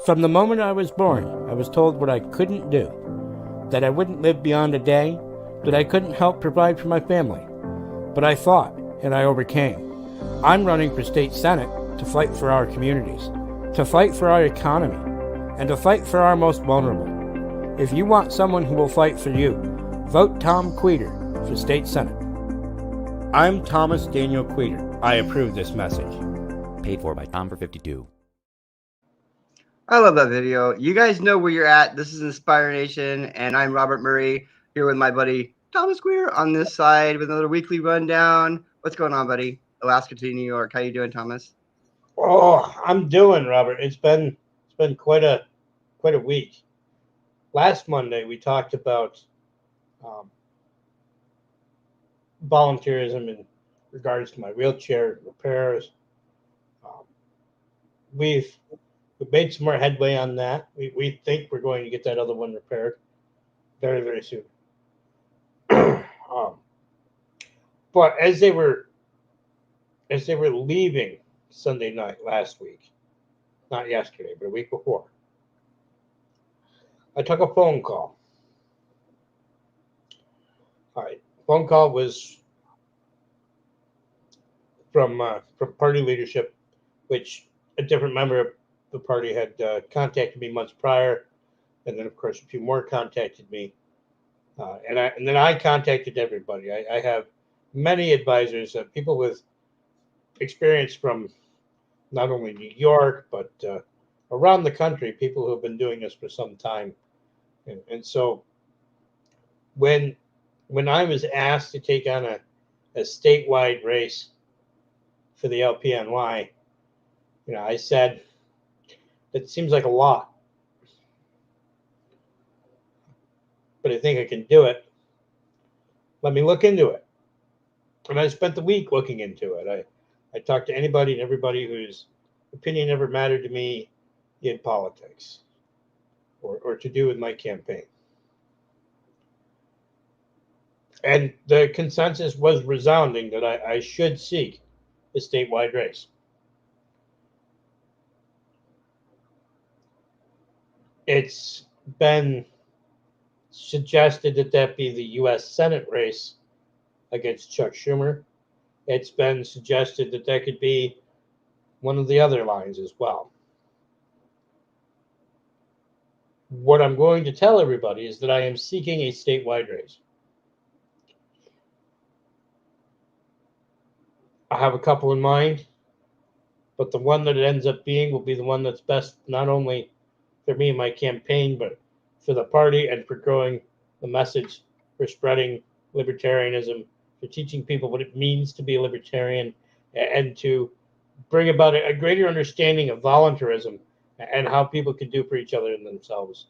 From the moment I was born, I was told what I couldn't do, that I wouldn't live beyond a day, that I couldn't help provide for my family. But I fought, and I overcame. I'm running for state senate to fight for our communities, to fight for our economy, and to fight for our most vulnerable. If you want someone who will fight for you, vote Tom Queter for state senate. I'm Thomas Daniel Queter. I approve this message. Paid for by Tom for 52. I love that video. You guys know where you're at. This is InspireNation, and I'm Robert Murray here with my buddy Thomas Queer on this side with another weekly rundown. What's going on, buddy? Alaska to New York. How you doing, Thomas? Oh, I'm doing, Robert. It's been quite a week. Last Monday we talked about volunteerism in regards to my wheelchair repairs. We've made some more headway on that. We think we're going to get that other one repaired very, very soon. But as they were leaving Sunday night last week, not yesterday, but a week before, I took a phone call. All right, phone call was from party leadership, which a different member of the party had contacted me months prior, and then of course a few more contacted me, and then I contacted everybody. I have many advisors, people with experience from not only New York but around the country, people who have been doing this for some time, and so when I was asked to take on a statewide race for the LPNY, I said, it seems like a lot, but I think I can do it. Let me look into it. And I spent the week looking into it. I talked to anybody and everybody whose opinion ever mattered to me in politics or to do with my campaign. And the consensus was resounding that I should seek a statewide race. It's been suggested that be the U.S. Senate race against Chuck Schumer. It's been suggested that could be one of the other lines as well. What I'm going to tell everybody is that I am seeking a statewide race. I have a couple in mind, but the one that it ends up being will be the one that's best not only for me and my campaign, but for the party and for growing the message, for spreading libertarianism, for teaching people what it means to be a libertarian, and to bring about a greater understanding of volunteerism and how people can do for each other and themselves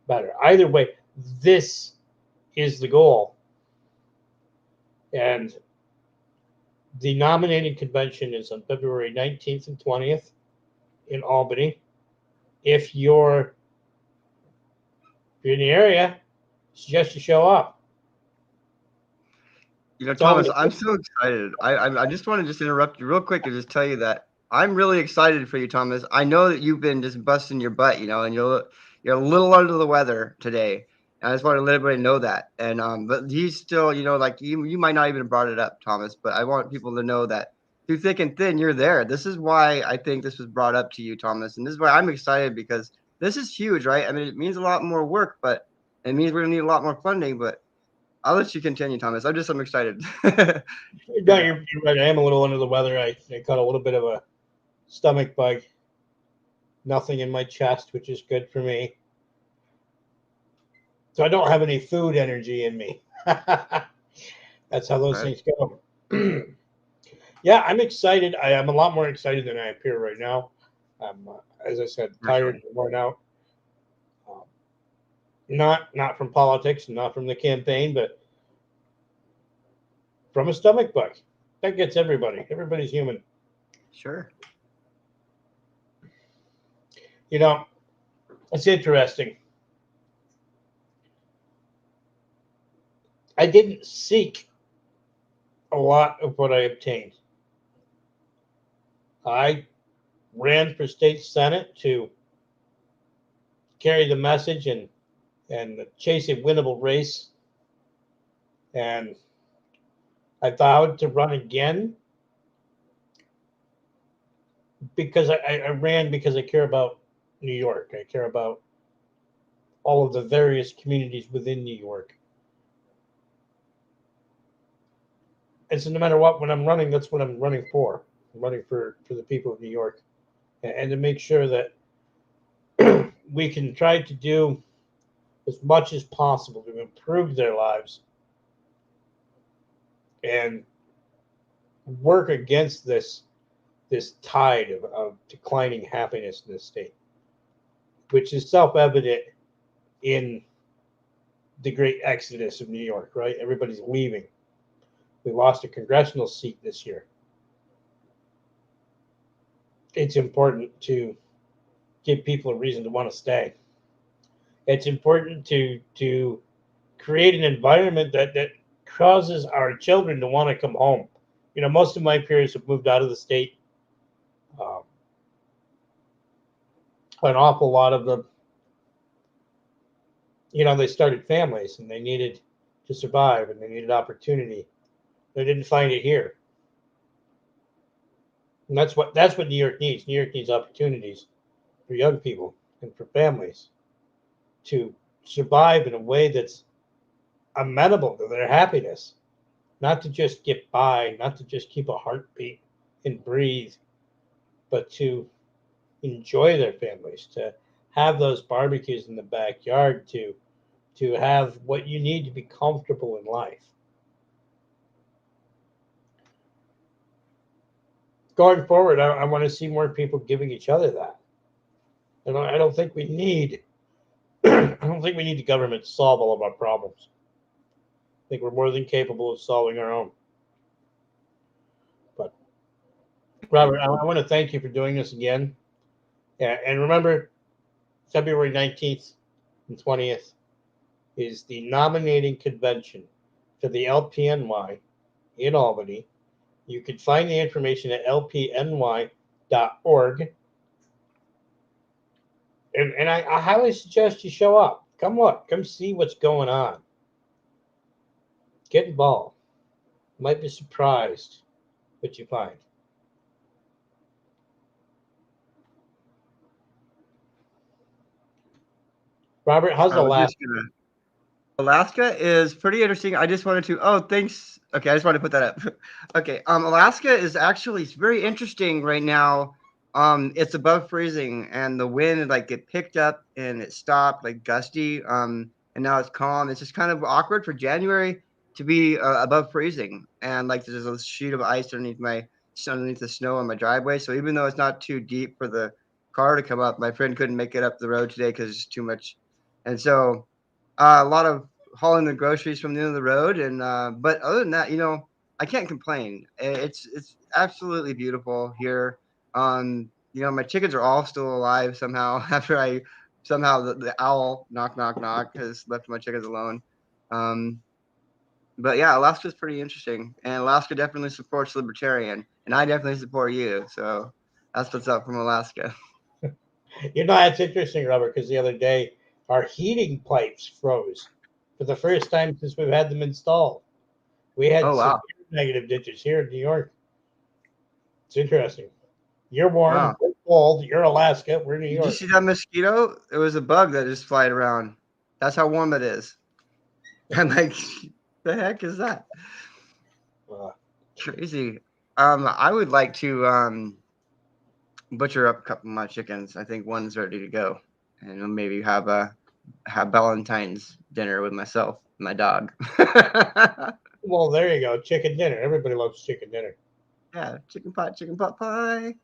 better. Either way, this is the goal. And the nominating convention is on February 19th and 20th in Albany. If you're in the area, I suggest you show up. Thomas, I'm so excited. I just want to just interrupt you real quick and just tell you that I'm really excited for you, Thomas. I know that you've been just busting your butt, and you're a little under the weather today. And I just want to let everybody know that. And but he's still, like you might not even have brought it up, Thomas, but I want people to know that through thick and thin, you're there. This is why I think this was brought up to you, Thomas. And this is why I'm excited, because this is huge, right? I mean, it means a lot more work, but it means we're gonna need a lot more funding. But I'll let you continue, Thomas. I'm excited. No, you're right. I am a little under the weather. I caught a little bit of a stomach bug. Nothing in my chest, which is good for me. So I don't have any food energy in me. That's how those things go. Yeah, I'm excited. I am a lot more excited than I appear right now. I'm, as I said, tired and worn out. Not from politics, not from the campaign, but from a stomach bug. That gets everybody. Everybody's human. Sure. It's interesting. I didn't seek a lot of what I obtained. I ran for state senate to carry the message and chase a winnable race. And I vowed to run again because I ran because I care about New York. I care about all of the various communities within New York. And so no matter what, when I'm running, that's what I'm running for. I'm running for the people of New York, and to make sure that we can try to do as much as possible to improve their lives and work against this tide of declining happiness in the state, which is self-evident in the great exodus of New York, right? Everybody's leaving. We lost a congressional seat this year. It's important to give people a reason to want to stay. It's important to create an environment that causes our children to want to come home. You know, most of my peers have moved out of the state. An awful lot of them, you know, they started families and they needed to survive and they needed opportunity. They didn't find it here. And that's what New York needs. New York needs opportunities for young people and for families to survive in a way that's amenable to their happiness, not to just get by, not to just keep a heartbeat and breathe, but to enjoy their families, to have those barbecues in the backyard, to have what you need to be comfortable in life. Going forward, I want to see more people giving each other that. And I don't think we need I don't think we need the government to solve all of our problems. I think we're more than capable of solving our own. But Robert, I want to thank you for doing this again. And remember, February 19th and 20th is the nominating convention for the LPNY in Albany. You can find the information at lpny.org. And I highly suggest you show up. Come look. Come see what's going on. Get involved. You might be surprised what you find. Robert, how's Alaska? Alaska is pretty interesting. I just wanted to. Oh, thanks. Okay, I just wanted to put that up. Okay. Alaska is actually very interesting right now. It's above freezing, and the wind like it picked up and it stopped, like gusty. And now it's calm. It's just kind of awkward for January to be above freezing, and like there's a sheet of ice underneath the snow on my driveway. So even though it's not too deep for the car to come up, my friend couldn't make it up the road today because it's too much, and so a lot of hauling the groceries from the end of the road, and but other than that, I can't complain. It's absolutely beautiful here. My chickens are all still alive somehow after the owl knock has left my chickens alone. But yeah, Alaska's pretty interesting, and Alaska definitely supports Libertarian, and I definitely support you. So that's what's up from Alaska. It's interesting, Robert, because the other day our heating pipes froze for the first time since we've had them installed. We had severe negative digits here in New York. It's interesting. You're warm, we're cold. You're Alaska, we're New York. Did you see that mosquito? It was a bug that just flied around. That's how warm it is. I'm like, the heck is that? Crazy. I would like to butcher up a couple of my chickens. I think one's ready to go, and maybe have Valentine's dinner with myself and my dog. Well, there you go. Chicken dinner. Everybody loves chicken dinner. Yeah, chicken pot pie.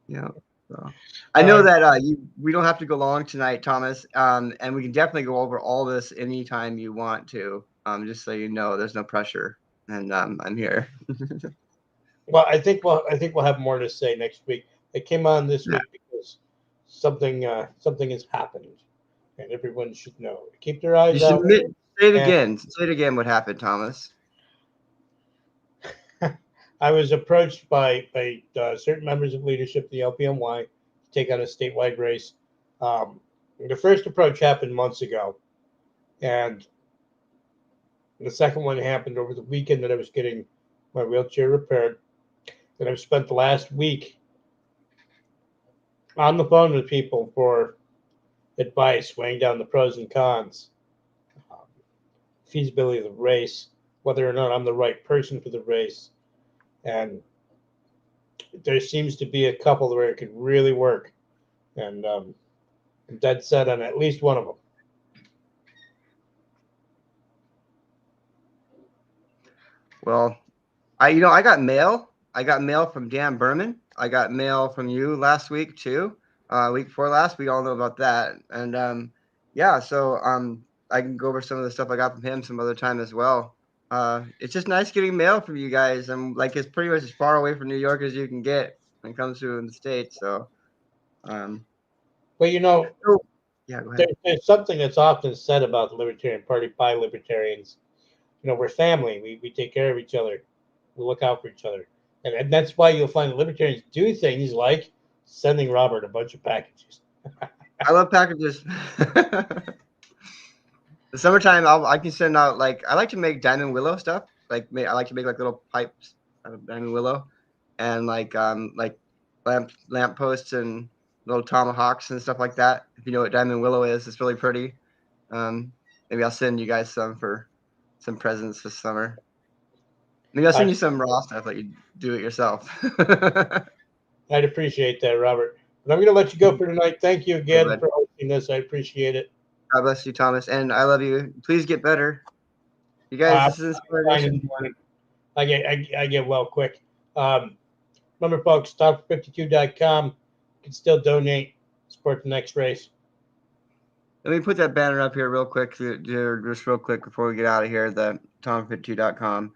Yeah. So. I know that we don't have to go long tonight, Thomas, and we can definitely go over all this anytime you want to. Just so you know, there's no pressure, and I'm here. Well, I think we'll have more to say next week. I came on this week because something has happened, and everyone should know. Keep their eyes out. Say it again. Say it again. What happened, Thomas? I was approached by certain members of leadership of the LPNY to take on a statewide race. The first approach happened months ago, and the second one happened over the weekend that I was getting my wheelchair repaired. And I've spent the last week on the phone with people for advice, weighing down the pros and cons, feasibility of the race, whether or not I'm the right person for the race. And there seems to be a couple where it could really work. And I'm dead set on at least one of them. Well, I got mail. I got mail from Dan Berman. I got mail from you last week too. Week before last, we all know about that. And yeah, so I can go over some of the stuff I got from him some other time as well. It's just nice getting mail from you guys. I'm like, it's pretty much as far away from New York as you can get when it comes to in the States. So Well, yeah, go ahead. there's something that's often said about the Libertarian Party by libertarians. We're family. We take care of each other. We look out for each other. And that's why you'll find the libertarians do things like sending Robert a bunch of packages. I love packages. The summertime, I can send out I like to make diamond willow stuff. I like to make little pipes out of diamond willow, and like lamp posts and little tomahawks and stuff like that. If you know what diamond willow is, it's really pretty. Maybe I'll send you guys some for some presents this summer. Maybe I'll send you some raw stuff like you do it yourself. I'd appreciate that, Robert. But I'm going to let you go for tonight. Thank you again for hosting this. I appreciate it. God bless you, Thomas, and I love you. Please get better. You guys, this is InspireNation. I get well quick. Remember, folks, top52.com. You can still donate, support the next race. Let me put that banner up here real quick, just real quick before we get out of here, the tom52.com.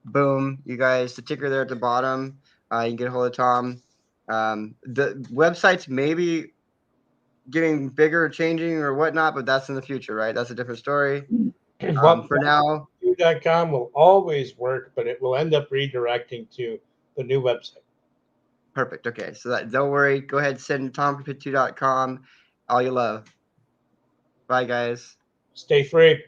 Boom, you guys, the ticker there at the bottom. You can get a hold of Tom. The website's maybe getting bigger or changing or whatnot, but that's in the future, right? That's a different story. For now, tom52.com will always work, but it will end up redirecting to the new website. Perfect. Okay, so don't worry. Go ahead, send tom52.com all you love. Bye, guys. Stay free.